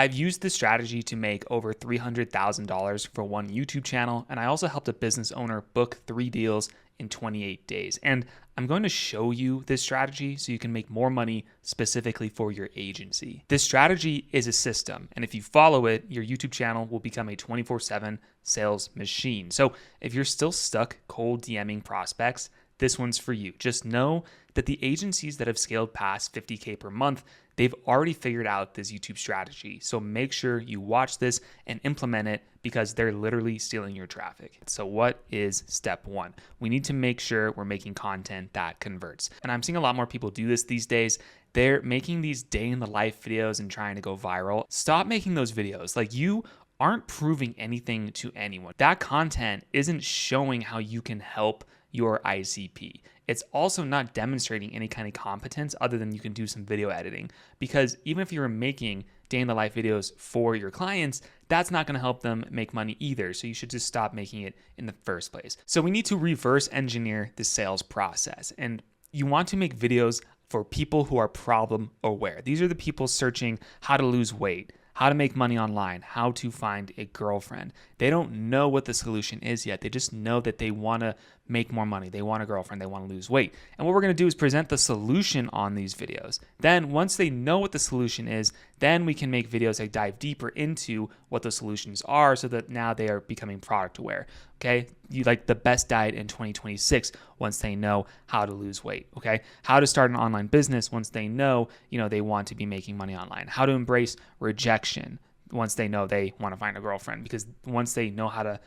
I've used this strategy to make over $300,000 for one YouTube channel, and I also helped a business owner book 3 deals in 28 days. And I'm going to show you this strategy so you can make more money specifically for your agency. This strategy is a system, and if you follow it, your YouTube channel will become a 24/7 sales machine. So if you're still stuck cold DMing prospects, this one's for you. Just know that the agencies that have scaled past 50K per month, they've already figured out this YouTube strategy. So make sure you watch this and implement it because they're literally stealing your traffic. So what is step 1? We need to make sure we're making content that converts. And I'm seeing a lot more people do this these days. They're making these day in the life videos and trying to go viral. Stop making those videos. Like, you aren't proving anything to anyone. That content isn't showing how you can help your ICP. It's also not demonstrating any kind of competence other than you can do some video editing. Because even if you're making day in the life videos for your clients, that's not going to help them make money either. So you should just stop making it in the first place. So we need to reverse engineer the sales process. And you want to make videos for people who are problem aware. These are the people searching how to lose weight, how to make money online, how to find a girlfriend. They don't know what the solution is yet. They just know that they want to make more money. They want a girlfriend. They want to lose weight. And what we're going to do is present the solution on these videos. Then once they know what the solution is, then we can make videos that dive deeper into what the solutions are so that now they are becoming product aware. Okay. You like the best diet in 2026 once they know how to lose weight. Okay. How to start an online business once they know, they want to be making money online. How to embrace rejection once they know they want to find a girlfriend, because once they know how to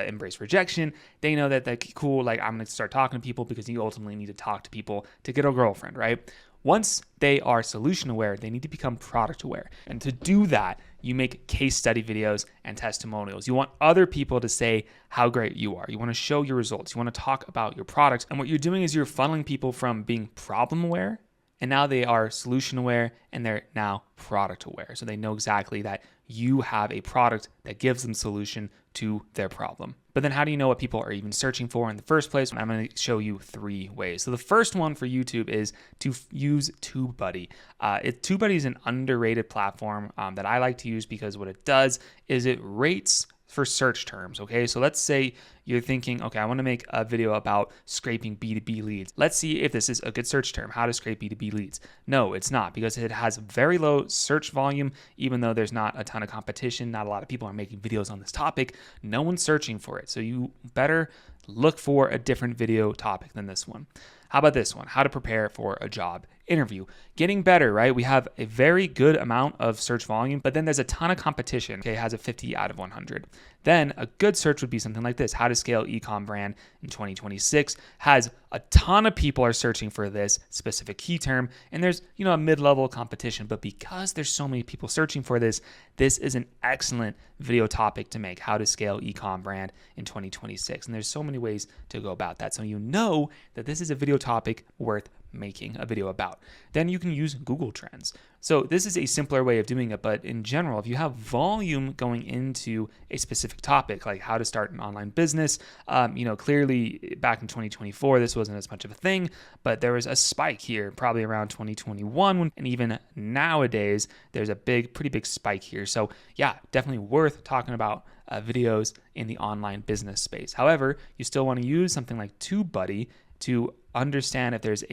embrace rejection, they know that cool, like, I'm going to start talking to people because you ultimately need to talk to people to get a girlfriend, right? Once they are solution aware, they need to become product aware. And to do that, you make case study videos and testimonials. You want other people to say how great you are. You want to show your results. You want to talk about your products. And what you're doing is you're funneling people from being problem aware, and now they are solution aware, and they're now product aware. So they know exactly that you have a product that gives them solution to their problem. But then how do you know what people are even searching for in the first place? I'm going to show you 3 ways. So the first one for YouTube is to use TubeBuddy. TubeBuddy is an underrated platform that I like to use because what it does is it rates for search terms. Okay, so let's say you're thinking, okay, I want to make a video about scraping B2B leads. Let's see if this is a good search term, how to scrape B2B leads. No, it's not, because it has very low search volume, even though there's not a ton of competition. Not a lot of people are making videos on this topic. No one's searching for it. So you better look for a different video topic than this one. How about this one? How to prepare for a job interview. Getting better, right? We have a very good amount of search volume, but then there's a ton of competition. Okay, it has a 50 out of 100. Then a good search would be something like this: how to scale e-com brand in 2026. Has a ton of people are searching for this specific key term, and there's, a mid-level competition, but because there's so many people searching for this, this is an excellent video topic to make: how to scale e-com brand in 2026. And there's so many ways to go about that. So you know that this is a video topic worth making a video about. Then you can use Google Trends. So this is a simpler way of doing it, but in general, if you have volume going into a specific topic, like how to start an online business, clearly back in 2024, this wasn't as much of a thing, but there was a spike here probably around 2021, and even nowadays, there's a pretty big spike here. So yeah, definitely worth talking about videos in the online business space. However, you still want to use something like TubeBuddy to understand if there's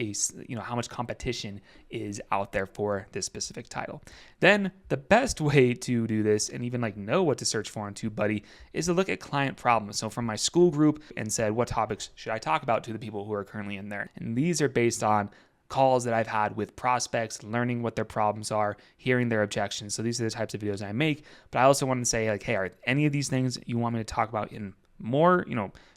how much competition is out there for this specific title. Then the best way to do this and even know what to search for on TubeBuddy is to look at client problems. So from my school group, and said, what topics should I talk about to the people who are currently in there? And these are based on calls that I've had with prospects, learning what their problems are, hearing their objections. So these are the types of videos I make. But I also want to say, hey, are any of these things you want me to talk about in more?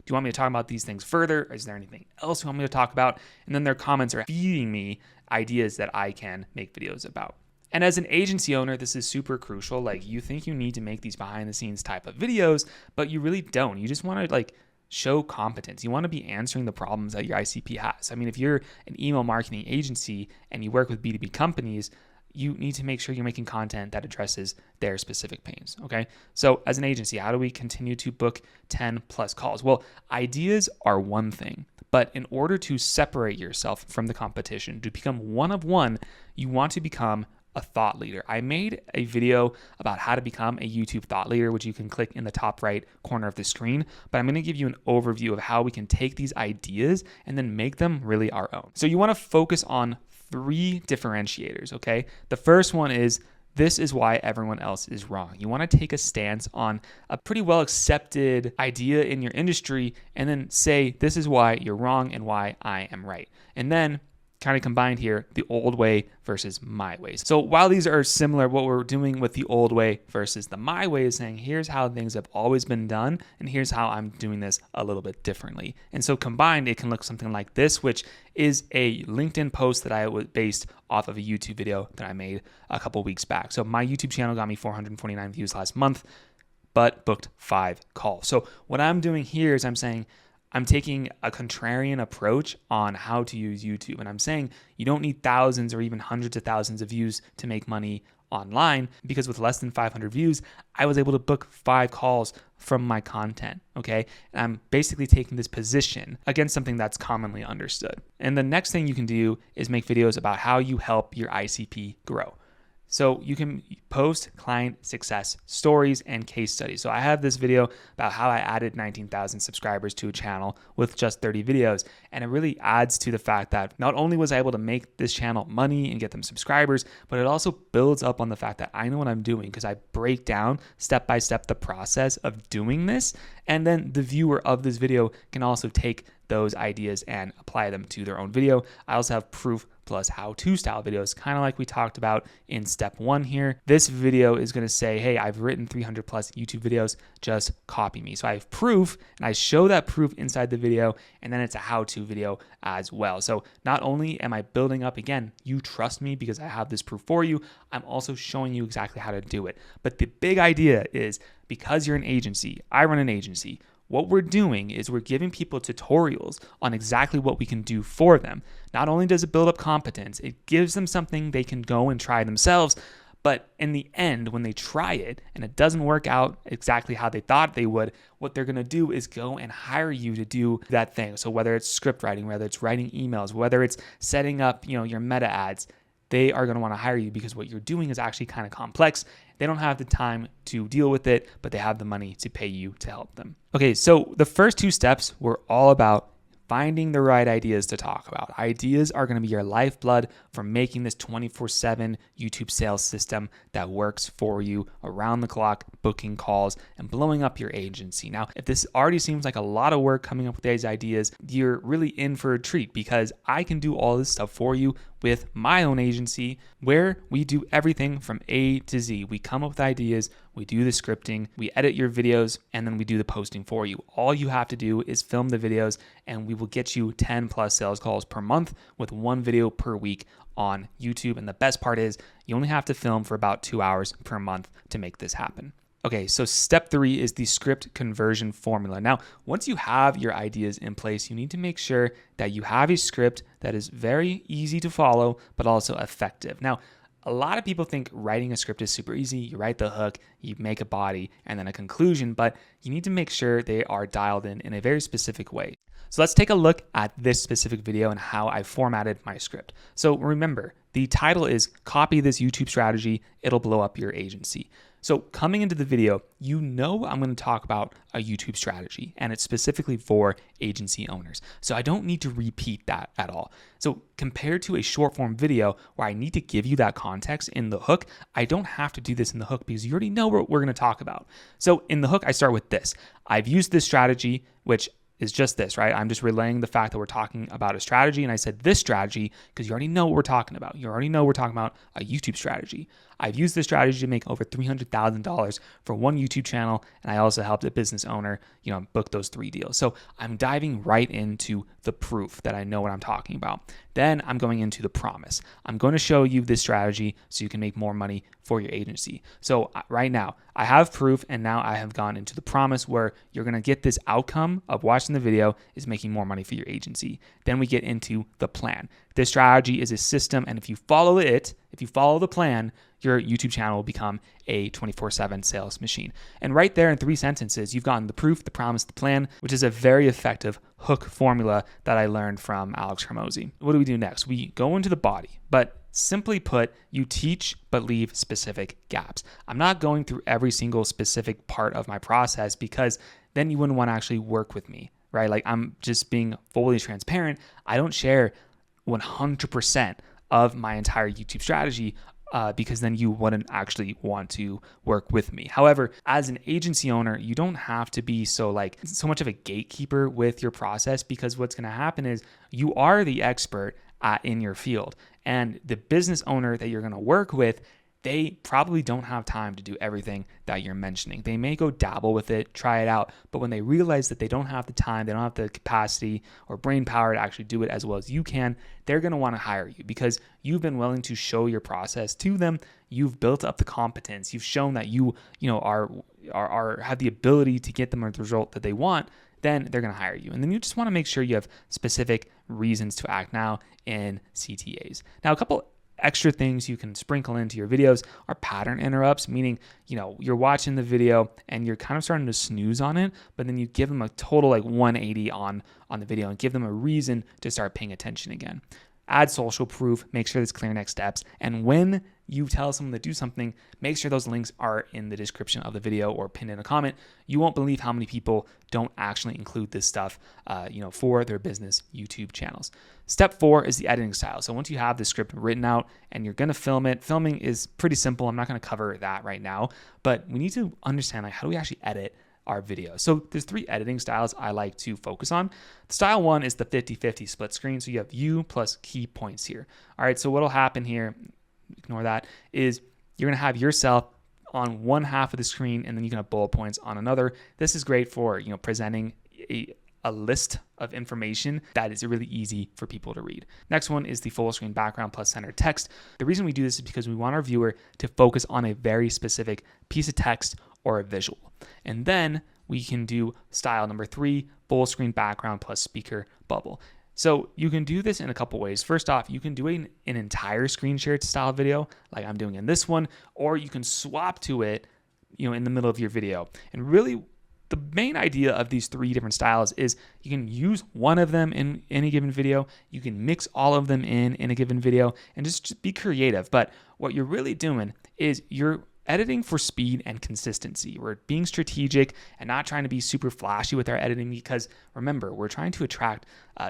Do you want me to talk about these things further? Is there anything else you want me to talk about? And then their comments are feeding me ideas that I can make videos about. And as an agency owner, this is super crucial. You think you need to make these behind the scenes type of videos, but you really don't. You just want to show competence. You want to be answering the problems that your ICP has. I mean, if you're an email marketing agency and you work with B2B companies, you need to make sure you're making content that addresses their specific pains, okay? So as an agency, how do we continue to book 10 plus calls? Well, ideas are one thing, but in order to separate yourself from the competition, to become one of one, you want to become a thought leader. I made a video about how to become a YouTube thought leader, which you can click in the top right corner of the screen. But I'm going to give you an overview of how we can take these ideas and then make them really our own. So you want to focus on 3 differentiators, okay? The first one is, this is why everyone else is wrong. You want to take a stance on a pretty well accepted idea in your industry and then say, this is why you're wrong and why I am right. And then kind of combined here, the old way versus my ways. So while these are similar, what we're doing with the old way versus the my way is saying, here's how things have always been done, and here's how I'm doing this a little bit differently. And so combined, it can look something like this, which is a LinkedIn post that I was based off of a YouTube video that I made a couple weeks back. So my YouTube channel got me 449 views last month, but booked 5 calls. So what I'm doing here is I'm saying, I'm taking a contrarian approach on how to use YouTube. And I'm saying you don't need thousands or even hundreds of thousands of views to make money online, because with less than 500 views, I was able to book 5 calls from my content, okay? And I'm basically taking this position against something that's commonly understood. And the next thing you can do is make videos about how you help your ICP grow. So you can post client success stories and case studies. So I have this video about how I added 19,000 subscribers to a channel with just 30 videos. And it really adds to the fact that not only was I able to make this channel money and get them subscribers, but it also builds up on the fact that I know what I'm doing, because I break down step by step the process of doing this. And then the viewer of this video can also take those ideas and apply them to their own video. I also have proof plus how-to style videos, kind of like we talked about in step 1 here. This video is going to say, hey, I've written 300 plus YouTube videos, just copy me. So I have proof, and I show that proof inside the video, and then it's a how-to video as well. So not only am I building up, again, you trust me because I have this proof for you, I'm also showing you exactly how to do it. But the big idea is, because you're an agency, I run an agency, what we're doing is we're giving people tutorials on exactly what we can do for them. Not only does it build up competence, it gives them something they can go and try themselves. But in the end, when they try it and it doesn't work out exactly how they thought they would, what they're going to do is go and hire you to do that thing. So whether it's script writing, whether it's writing emails, whether it's setting up, your meta ads, they are going to want to hire you because what you're doing is actually kind of complex. They don't have the time to deal with it, but they have the money to pay you to help them. Okay, so the first 2 steps were all about finding the right ideas to talk about. Ideas are going to be your lifeblood for making this 24/7 YouTube sales system that works for you around the clock, booking calls and blowing up your agency. Now, if this already seems like a lot of work coming up with these ideas, you're really in for a treat, because I can do all this stuff for you with my own agency, where we do everything from A to Z. We come up with ideas, we do the scripting, we edit your videos, and then we do the posting for you. All you have to do is film the videos, and we will get you 10 plus sales calls per month with 1 video per week on YouTube. And the best part is you only have to film for about 2 hours per month to make this happen. Okay, so step 3 is the script conversion formula. Now, once you have your ideas in place, you need to make sure that you have a script that is very easy to follow, but also effective. Now, a lot of people think writing a script is super easy. You write the hook, you make a body, and then a conclusion, but you need to make sure they are dialed in a very specific way. So let's take a look at this specific video and how I formatted my script. So remember, the title is Copy This YouTube Strategy, It'll Blow Up Your Agency. So coming into the video, I'm going to talk about a YouTube strategy, and it's specifically for agency owners. So I don't need to repeat that at all. So compared to a short form video where I need to give you that context in the hook, I don't have to do this in the hook because you already know what we're going to talk about. So in the hook, I start with this. I've used this strategy, which is just this, right? I'm just relaying the fact that we're talking about a strategy, and I said this strategy because you already know what we're talking about. You already know we're talking about a YouTube strategy. I've used this strategy to make over $300,000 for 1 YouTube channel, and I also helped a business owner, book those 3 deals. So I'm diving right into the proof that I know what I'm talking about. Then I'm going into the promise. I'm going to show you this strategy so you can make more money for your agency. So right now, I have proof, and now I have gone into the promise where you're going to get this outcome of watching the video is making more money for your agency. Then we get into the plan. This strategy is a system, and if you follow the plan, your YouTube channel will become a 24/7 sales machine. And right there in 3 sentences, you've gotten the proof, the promise, the plan, which is a very effective hook formula that I learned from Alex Hormozi. What do we do next? We go into the body, but Simply put, you teach but leave specific gaps. I'm not going through every single specific part of my process because then you wouldn't want to actually work with me, right? Like, I'm just being fully transparent. I don't share 100% of my entire YouTube strategy because then you wouldn't actually want to work with me. However, as an agency owner, you don't have to be so much of a gatekeeper with your process, because what's going to happen is you are the expert in your field, and the business owner that you're going to work with, they probably don't have time to do everything that you're mentioning. They may go dabble with it, try it out, but when they realize that they don't have the time, they don't have the capacity or brain power to actually do it as well as you can, they're going to want to hire you because you've been willing to show your process to them. You've built up the competence. You've shown that you have the ability to get them the result that they want. Then they're going to hire you. And then you just want to make sure you have specific reasons to act now in CTAs. Now, a couple extra things you can sprinkle into your videos are pattern interrupts, meaning, you're watching the video and you're kind of starting to snooze on it, but then you give them a total 180 on the video and give them a reason to start paying attention again. Add social proof, make sure there's clear next steps. And when you tell someone to do something, make sure those links are in the description of the video or pinned in a comment. You won't believe how many people don't actually include this stuff, for their business YouTube channels. Step 4 is the editing style. So once you have the script written out and you're going to film it, filming is pretty simple. I'm not going to cover that right now, but we need to understand how do we actually edit our video. So there's 3 editing styles I like to focus on. Style 1 is the 50-50 split screen. So you have you plus key points here. All right, so what'll happen here, ignore that, is you're gonna have yourself on one half of the screen and then you can have bullet points on another. This is great for presenting a list of information that is really easy for people to read. Next one is the full screen background plus center text. The reason we do this is because we want our viewer to focus on a very specific piece of text or a visual. And then we can do style number 3, full screen background plus speaker bubble. So you can do this in a couple ways. First off, you can do an entire screen share style video like I'm doing in this one, or you can swap to it, in the middle of your video. And really, the main idea of these 3 different styles is you can use one of them in any given video. You can mix all of them in a given video and just be creative. But what you're really doing is you're editing for speed and consistency. We're being strategic and not trying to be super flashy with our editing because, remember, we're trying to attract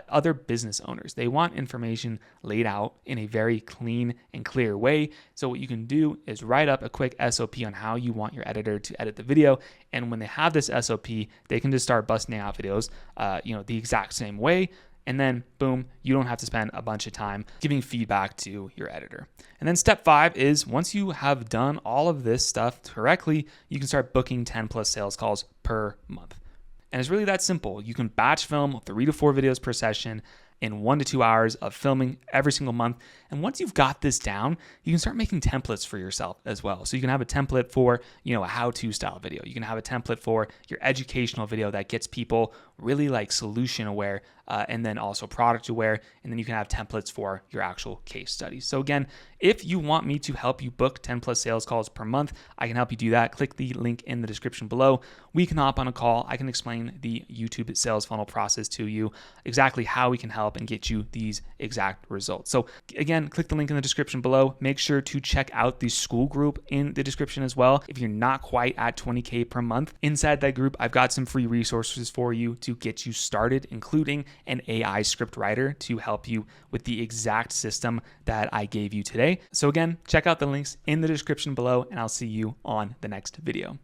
other business owners. They want information laid out in a very clean and clear way. So what you can do is write up a quick SOP on how you want your editor to edit the video. And when they have this SOP, they can just start busting out videos, the exact same way. And then boom, you don't have to spend a bunch of time giving feedback to your editor. And then step 5 is once you have done all of this stuff correctly, you can start booking 10 plus sales calls per month. And it's really that simple. You can batch film 3 to 4 videos per session in 1 to 2 hours of filming every single month. And once you've got this down, you can start making templates for yourself as well. So you can have a template for, a how-to style video. You can have a template for your educational video that gets people really solution aware and then also product aware. And then you can have templates for your actual case studies. So again, if you want me to help you book 10 plus sales calls per month, I can help you do that. Click the link in the description below. We can hop on a call. I can explain the YouTube sales funnel process to you, exactly how we can help and get you these exact results. So again, click the link in the description below. Make sure to check out the school group in the description as well. If you're not quite at 20K per month, inside that group, I've got some free resources for you to get you started, including an AI script writer to help you with the exact system that I gave you today. So again, check out the links in the description below, and I'll see you on the next video.